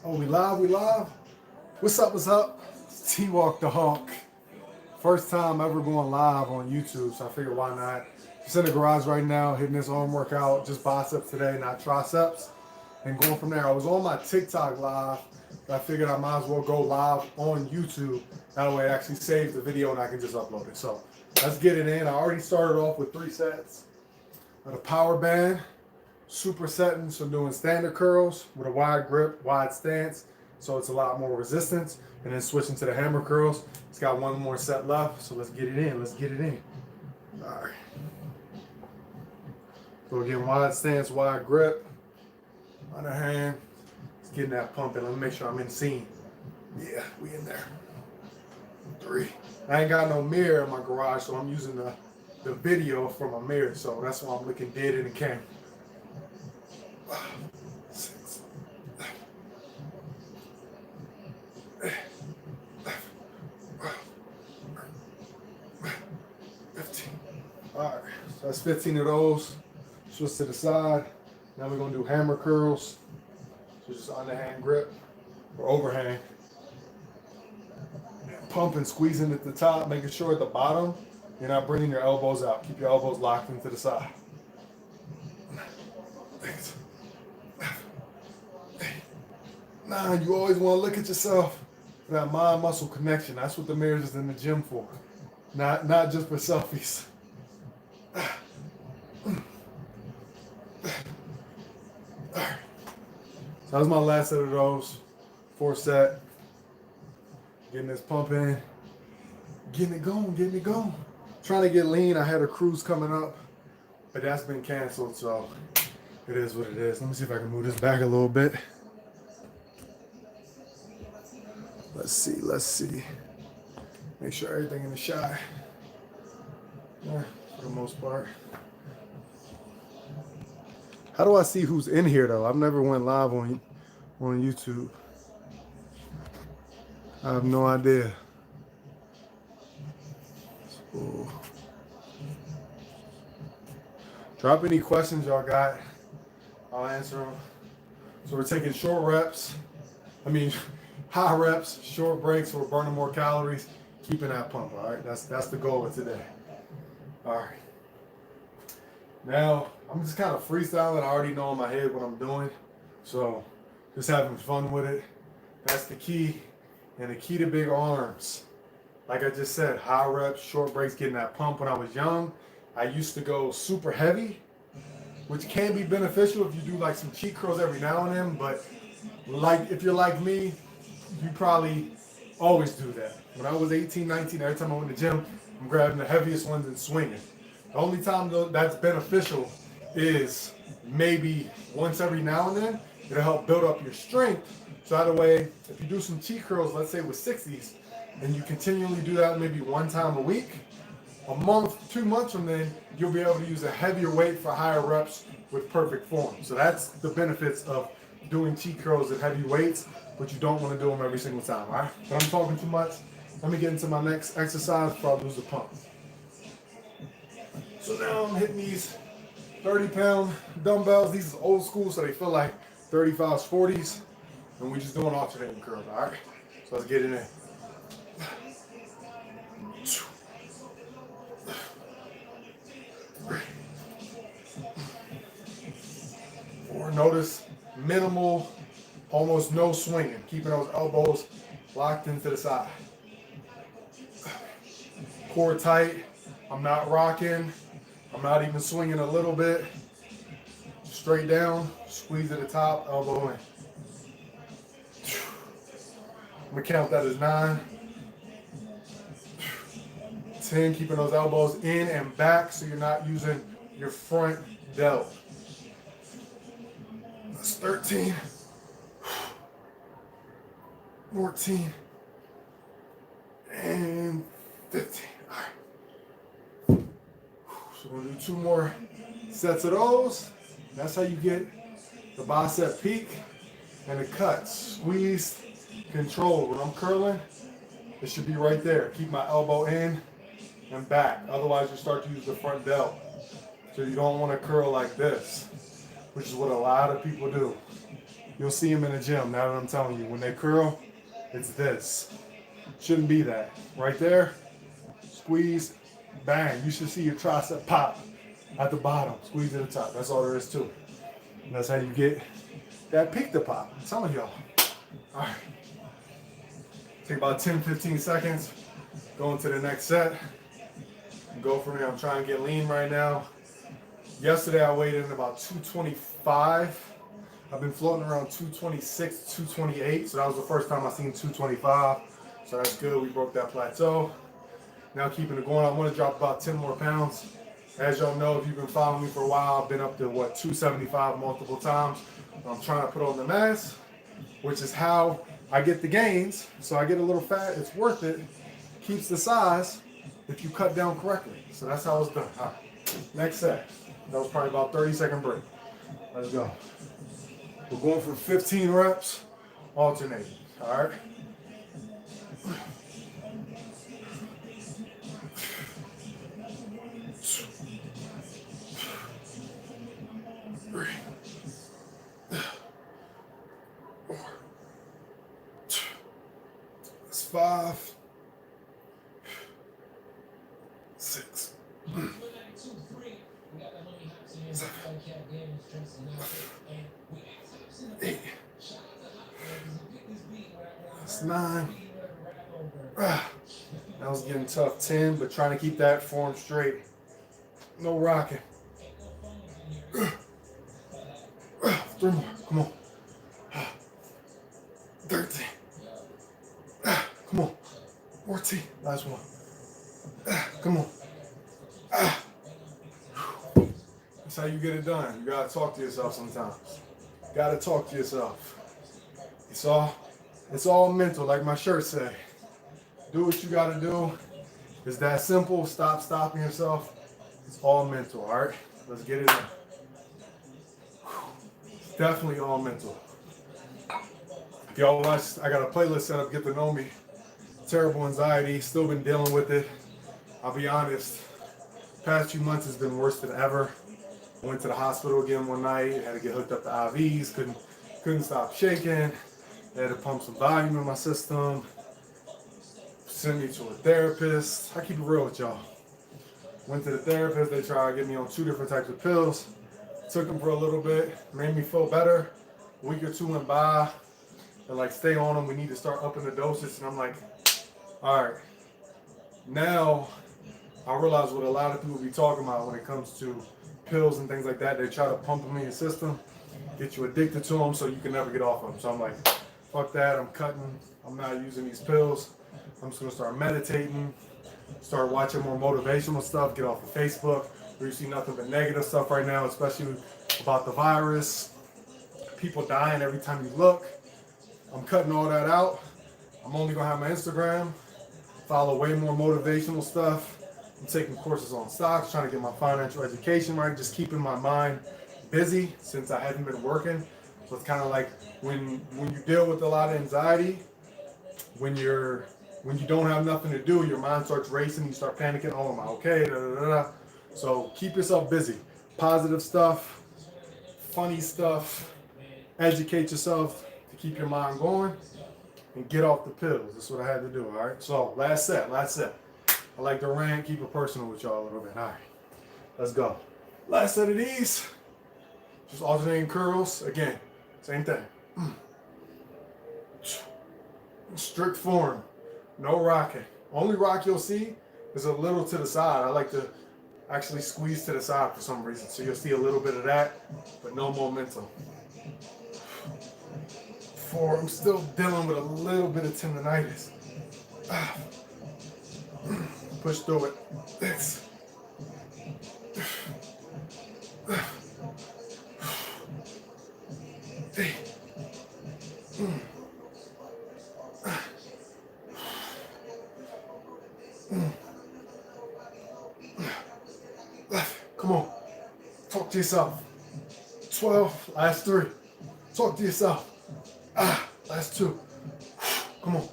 Oh, we live, we live. What's up, what's up? It's T-Walk the Hawk. First time ever going live on YouTube, so I figured why not. Just in the garage right now, hitting this arm workout, just biceps today, not triceps. And going from there, I was on my TikTok live, but I figured I might as well go live on YouTube. That way it actually saves the video and I can just upload it. So let's get it in. I already started off with 3 sets of the power band. Supersetting, so doing standard curls with a wide grip, wide stance, so it's a lot more resistance, and then switching to the hammer curls. It's got one more set left, so let's get it in. Let's get it in. All right. So again, wide stance, wide grip. Other hand, it's getting that pumping. Let me make sure I'm in scene. Yeah, we in there. 3. I ain't got no mirror in my garage, so I'm using the video for my mirror, so that's why I'm looking dead in the camera. 6, 15. All right, so that's 15 of those. Switch to the side. Now we're gonna do hammer curls. So just underhand grip or overhand. Pumping, squeezing at the top, making sure at the bottom you're not bringing your elbows out. Keep your elbows locked into the side. 9, you always want to look at yourself for that mind-muscle connection. That's what the mirrors is in the gym for. Not just for selfies. So that was my last set of those. 4th set. Getting this pump in. Getting it going, getting it going. Trying to get lean. I had a cruise coming up, but that's been canceled, so it is what it is. Let me see if I can move this back a little bit. Let's see, let's see. Make sure everything in the shot. Yeah, for the most part. How do I see who's in here though? I've never went live on YouTube. I have no idea. So, drop any questions y'all got. I'll answer them. So we're taking short reps. High reps, short breaks, so we're burning more calories, keeping that pump, all right? That's the goal of today. All right. Now, I'm just kind of freestyling. I already know in my head what I'm doing, so just having fun with it. That's the key, and the key to big arms. Like I just said, high reps, short breaks, getting that pump. When I was young, I used to go super heavy, which can be beneficial if you do like some cheat curls every now and then, but like if you're like me, you probably always do that. When I was 18, 19, every time I went to the gym, I'm grabbing the heaviest ones and swinging. The only time though that's beneficial is maybe once every now and then. It'll help build up your strength. So that way, if you do some cheat curls, let's say with 60s, and you continually do that maybe 1 time a week, a month, 2 months from then, you'll be able to use a heavier weight for higher reps with perfect form. So that's the benefits of doing cheat curls at heavy weights, but you don't want to do them every single time, all right? But I'm talking too much. Let me get into my next exercise before I lose the pump. So now I'm hitting these 30-pound dumbbells. These are old school, so they feel like 35s, 40s. And we're just doing alternating curls, all right? So let's get it in. 4. Notice minimal, almost no swinging. Keeping those elbows locked into the side. Core tight. I'm not rocking. I'm not even swinging a little bit. Straight down. Squeeze at the top. Elbow in. I'm going to count that as 9. 10. Keeping those elbows in and back so you're not using your front delt. That's 13. 14. And 15. All right. So we're going to do 2 more sets of those. That's how you get the bicep peak and the cuts. Squeeze, control. When I'm curling, it should be right there. Keep my elbow in and back. Otherwise, you start to use the front delt. So you don't want to curl like this. which is what a lot of people do. You'll see them in the gym, now that I'm telling you. When they curl, it's this. Shouldn't be that. Right there, squeeze, bang. You should see your tricep pop at the bottom, squeeze at the top. That's all there is to it. And that's how you get that peak to pop. I'm telling y'all. All right. Take about 10, 15 seconds. Go into the next set. Go from there. I'm trying to get lean right now. Yesterday I weighed in about 225. I've been floating around 226, 228. So that was the first time I seen 225. So that's good. We broke that plateau. Now keeping it going. I want to drop about 10 more pounds. As y'all know, if you've been following me for a while, I've been up to 275 multiple times. I'm trying to put on the mass, which is how I get the gains. So I get a little fat. It's worth it. Keeps the size if you cut down correctly. So that's how it's done. All right. Next set. That was probably about 30-second break. Let's go. We're going for 15 reps, alternating. All right. That's 5, 6, 8. That's 9. That was getting tough. 10, but trying to keep that form straight. No rocking. 3 more. Come on. 13. Come on. 14. Last one. Come on. That's how you get it done. You gotta talk to yourself sometimes. You gotta talk to yourself. It's all mental, like my shirt say. Do what you gotta do. It's that simple. Stop stopping yourself. It's all mental, all right? Let's get it done. It's definitely all mental. If y'all watch, I got a playlist set up, get to know me. Terrible anxiety, still been dealing with it. I'll be honest, past few months has been worse than ever. I went to the hospital again one night, had to get hooked up to IVs, couldn't stop shaking. They had to pump some volume in my system. Sent me to a therapist. I keep it real with y'all. Went to the therapist, they tried to get me on 2 different types of pills. Took them for a little bit, made me feel better. A week or 2 went by. They're like, stay on them, we need to start upping the dosage. And I'm like, all right. Now, I realize what a lot of people be talking about when it comes to pills and things like that. They try to pump them in your system, get you addicted to them so you can never get off them. So I'm like, fuck that, I'm cutting. I'm not using these pills. I'm just gonna start meditating, start watching more motivational stuff, get off of Facebook, where you see nothing but negative stuff right now, especially about the virus, people dying every time you look. I'm cutting all that out. I'm only gonna have my Instagram, follow way more motivational stuff. I'm taking courses on stocks, trying to get my financial education right, just keeping my mind busy since I haven't been working. So it's kind of like when you deal with a lot of anxiety, when you don't have nothing to do, your mind starts racing, you start panicking, oh, am I okay? Da, da, da, da. So keep yourself busy. Positive stuff, funny stuff, educate yourself to keep your mind going and get off the pills. That's what I had to do, all right? So last set. I like to rant, keep it personal with y'all a little bit. All right, let's go. Last set of these, just alternating curls. Again, same thing. Strict form, no rocking. Only rock you'll see is a little to the side. I like to actually squeeze to the side for some reason. So you'll see a little bit of that, but no momentum. 4, I'm still dealing with a little bit of tendonitis. Push through it. 6. 8. 11. Come on. Talk to yourself. 12. Last 3. Talk to yourself. Last 2. Come on.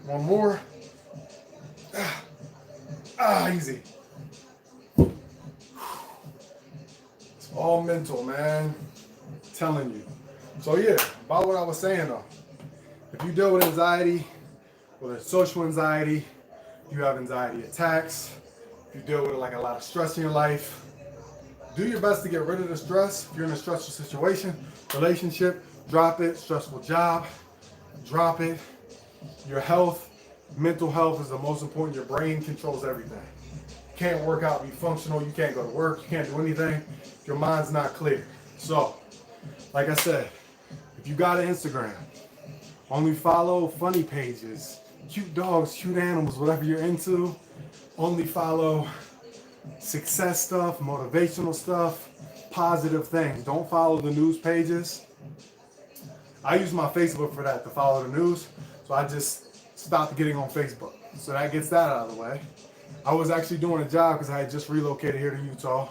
1 more. Easy. It's All mental, man. I'm telling you. So yeah, about what I was saying though. If you deal with anxiety, whether it's social anxiety, if you have anxiety attacks, if you deal with like a lot of stress in your life, do your best to get rid of the stress. If you're in a stressful situation, relationship, drop it. Stressful job, drop it. Your health, mental health is the most important. Your brain controls everything. You can't work out, be functional. You can't go to work. You can't do anything. Your mind's not clear. So, like I said, if you got an Instagram, only follow funny pages, cute dogs, cute animals, whatever you're into. Only follow success stuff, motivational stuff, positive things. Don't follow the news pages. I use my Facebook for that, to follow the news. So I just stopped getting on Facebook. So that gets that out of the way. I was actually doing a job because I had just relocated here to Utah.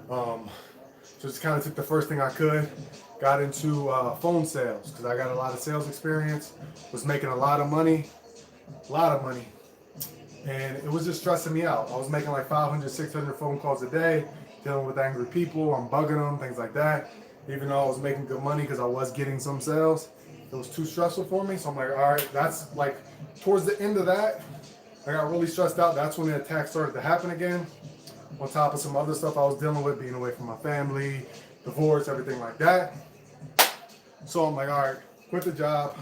So just kind of took the first thing I could. Got into phone sales because I got a lot of sales experience. Was making a lot of money. And it was just stressing me out. I was making like 500, 600 phone calls a day, dealing with angry people. I'm bugging them, things like that. Even though I was making good money because I was getting some sales, it was too stressful for me. So I'm like, all right, that's like towards the end of that, I got really stressed out. That's when the attacks started to happen again. On top of some other stuff I was dealing with, being away from my family, divorce, everything like that. So I'm like, all right, quit the job.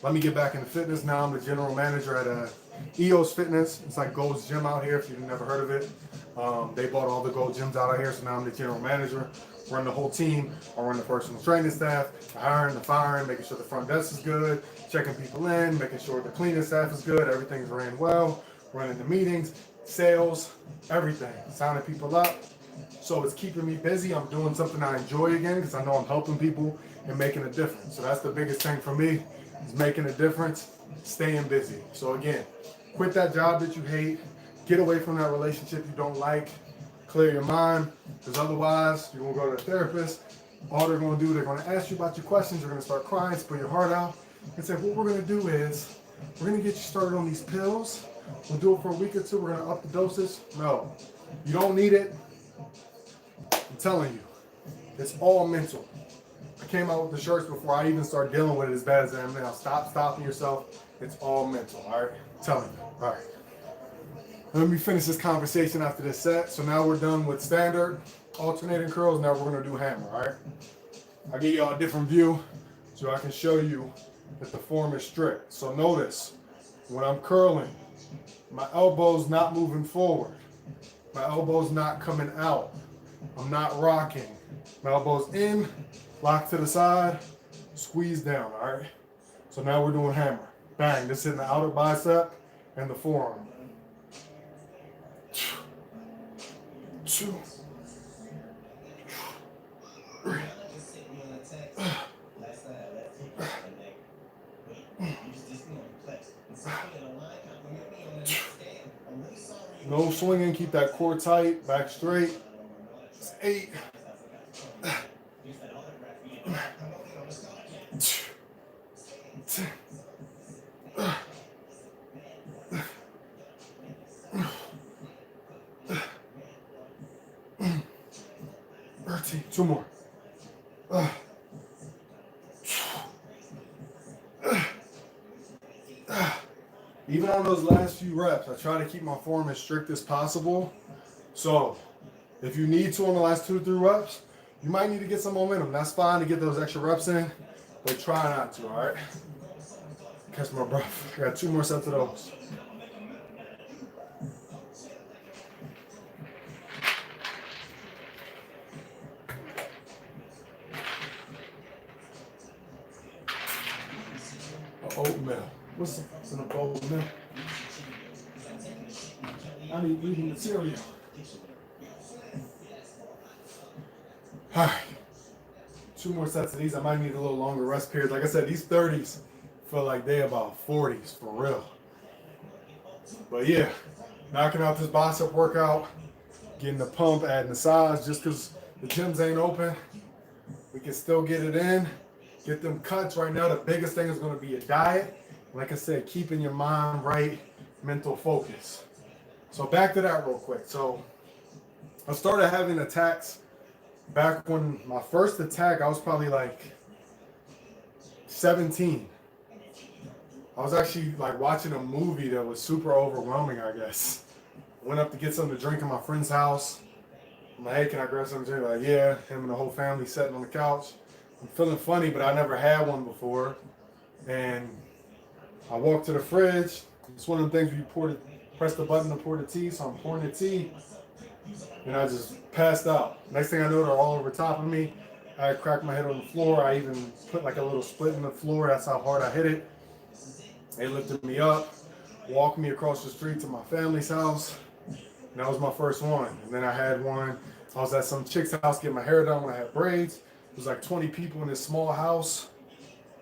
Let me get back into fitness. Now I'm the general manager at EOS Fitness. It's like Gold's Gym out here, if you've never heard of it. They bought all the Gold Gyms out here, so now I'm the general manager. Run the whole team. I run the personal training staff, the hiring, the firing, making sure the front desk is good, checking people in, making sure the cleaning staff is good, everything's ran well, running the meetings, sales, everything, signing people up. So it's keeping me busy. I'm doing something I enjoy again because I know I'm helping people and making a difference. So that's the biggest thing for me, is making a difference, staying busy. So again, quit that job that you hate, get away from that relationship you don't like, clear your mind, because otherwise you're going to go to a therapist. All they're going to do, they're going to ask you about your questions, you're going to start crying, spill your heart out, and say, what we're going to do is, we're going to get you started on these pills, we'll do it for a week or two, we're going to up the dosage. No, you don't need it. I'm telling you, it's all mental. I came out with the shirts before I even started dealing with it as bad as I am now. Stop stopping yourself. It's all mental, all right? I'm telling you, all right. Let me finish this conversation after this set. So now we're done with standard, alternating curls. Now we're gonna do hammer, all right? I'll give y'all a different view so I can show you that the form is strict. So notice, when I'm curling, my elbow's not moving forward. My elbow's not coming out. I'm not rocking. My elbow's in, lock to the side, squeeze down, all right? So now we're doing hammer. Bang, this is in the outer bicep and the forearm. 2, 3. No swinging, keep that core tight, back straight. It's 8. 10. 13. 2 more. Even on those last few reps, I try to keep my form as strict as possible. So if you need to on the last 2 to 3 reps, you might need to get some momentum. That's fine to get those extra reps in, but try not to, all right? Catch my breath. I got 2 more sets of those. Oatmeal. What's in a bowl of milk? I need eating material. All right. 2 more sets of these. I might need a little longer rest period. Like I said, these 30s feel like they about 40s for real. But yeah, knocking out this bicep workout, getting the pump, adding the size. Just because the gyms ain't open, we can still get it in. Get them cuts. Right now, the biggest thing is going to be a diet. Like I said, keeping your mind right, mental focus. So back to that real quick. So I started having attacks back when my first attack, I was probably like 17. I was actually like watching a movie that was super overwhelming, I guess. Went up to get something to drink in my friend's house. I'm like, hey, can I grab something to drink? Like, yeah. Him and the whole family sitting on the couch. I'm feeling funny, but I never had one before. And I walked to the fridge. It's one of the things where you press the button to pour the tea. So I'm pouring the tea, and I just passed out. Next thing I know, they're all over top of me. I cracked my head on the floor. I even put like a little split in the floor. That's how hard I hit it. They lifted me up, walked me across the street to my family's house. And that was my first one. And then I had one. I was at some chick's house getting my hair done when I had braids. It was like 20 people in this small house.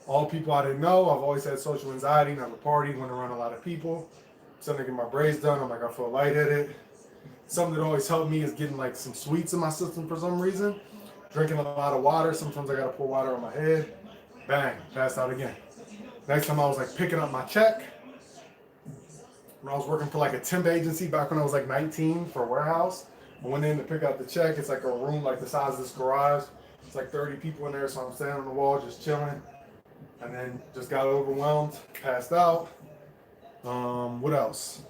All people I didn't know. I've always had social anxiety, never partied, went around a lot of people. So I get my braids done. I'm like, I feel lightheaded. Something that always helped me is getting like some sweets in my system for some reason. Drinking a lot of water. Sometimes I gotta pour water on my head. Bang, passed out again. Next time I was like picking up my check. When I was working for like a temp agency back when I was like 19 for a warehouse. I went in to pick out the check. It's like a room like the size of this garage. It's like 30 people in there, so I'm standing on the wall just chilling. And then just got overwhelmed, passed out. What else?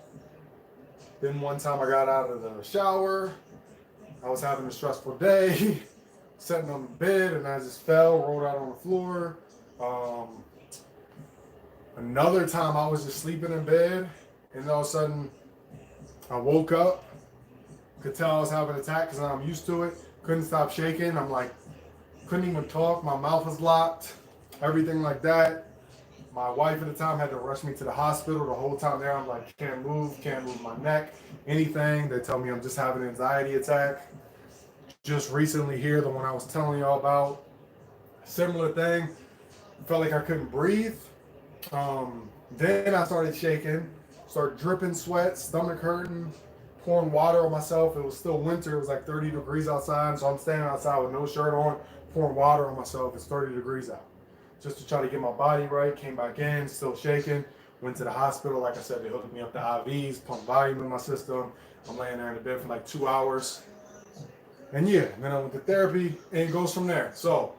Then one time I got out of the shower. I was having a stressful day, sitting on the bed, and I just fell, rolled out on the floor. Another time I was just sleeping in bed, and all of a sudden I woke up, could tell I was having an attack because I'm used to it. Couldn't stop shaking. I'm like, couldn't even talk. My mouth was locked. Everything like that. My wife at the time had to rush me to the hospital. The whole time there, I'm like, can't move my neck, anything. They tell me I'm just having an anxiety attack. Just recently here, the one I was telling y'all about, similar thing. Felt like I couldn't breathe. Then I started shaking, started dripping sweat, stomach hurting, pouring water on myself. It was still winter. It was like 30 degrees outside. So I'm standing outside with no shirt on, pouring water on myself. It's 30 degrees out. Just to try to get my body right. Came back in, still shaking. Went to the hospital. Like I said, they hooked me up to IVs, pumped volume in my system. I'm laying there in the bed for like 2 hours. And yeah, then I went to therapy, and it goes from there. So,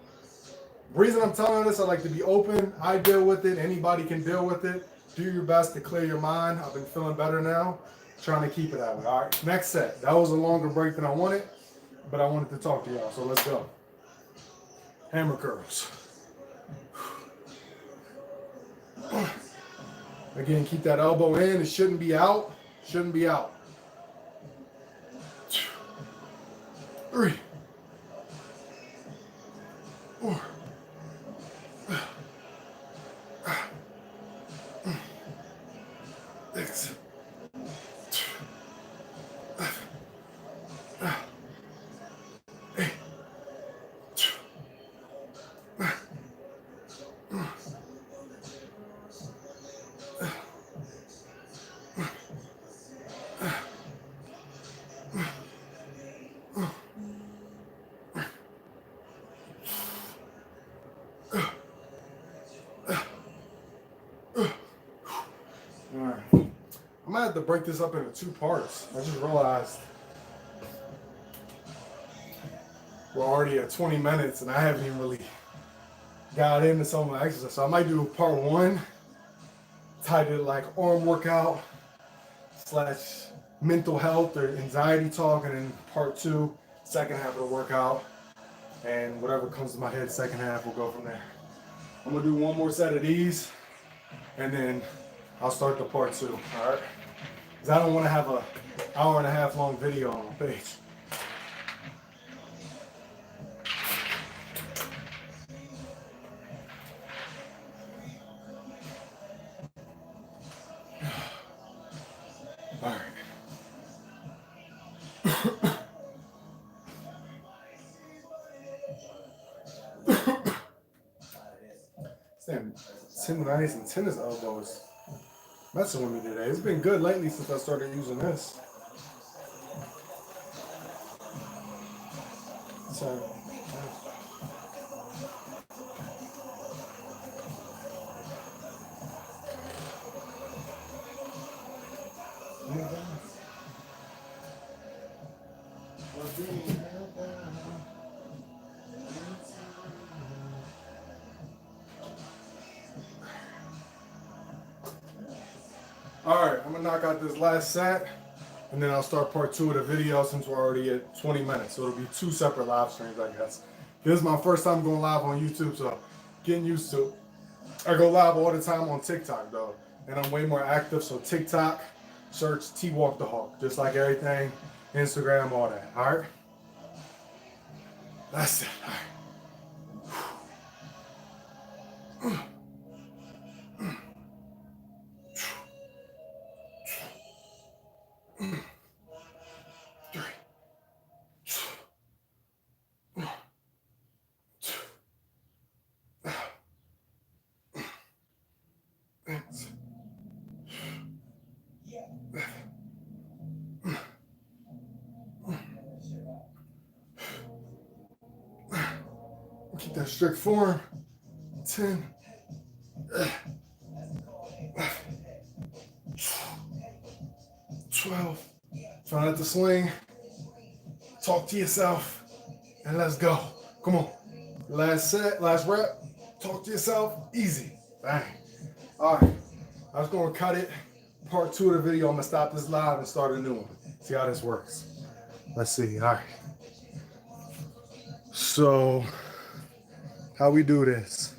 reason I'm telling you this, I like to be open. I deal with it. Anybody can deal with it. Do your best to clear your mind. I've been feeling better now. Trying to keep it that way. All right, next set. That was a longer break than I wanted, but I wanted to talk to y'all. So let's go. Hammer curls. Again, keep that elbow in. It shouldn't be out. Shouldn't be out. 2, 3, 4. 6. 8. Alright. I'm gonna have to break this up into 2 parts. I just realized we're already at 20 minutes and I haven't even really got into some of my exercise. So I might do part 1, titled like arm workout / mental health or anxiety talk, and then part 2, second half of the workout, and whatever comes to my head, second half, we'll go from there. I'm gonna do one more set of these, and then I'll start the part 2, all right? Because I don't want to have an hour and a half long video on my page. All right. Damn, tendonitis and tennis elbows messing with me today. It's been good lately since I started using this. So, All right, I'm gonna knock out this last set, and then I'll start part 2 of the video since we're already at 20 minutes. So it'll be 2 separate live streams, I guess. This is my first time going live on YouTube, so getting used to it. I go live all the time on TikTok though, and I'm way more active. So TikTok, search T Walk the Hawk, just like everything, Instagram, all that. All right, that's it. All right. Keep that strict form. 10. 12. Try not to swing. Talk to yourself. And let's go. Come on. Last set, last rep. Talk to yourself. Easy. Bang. All right. I was going to cut it. Part 2 of the video. I'm going to stop this live and start a new one. See how this works. Let's see. All right. So, how we do this?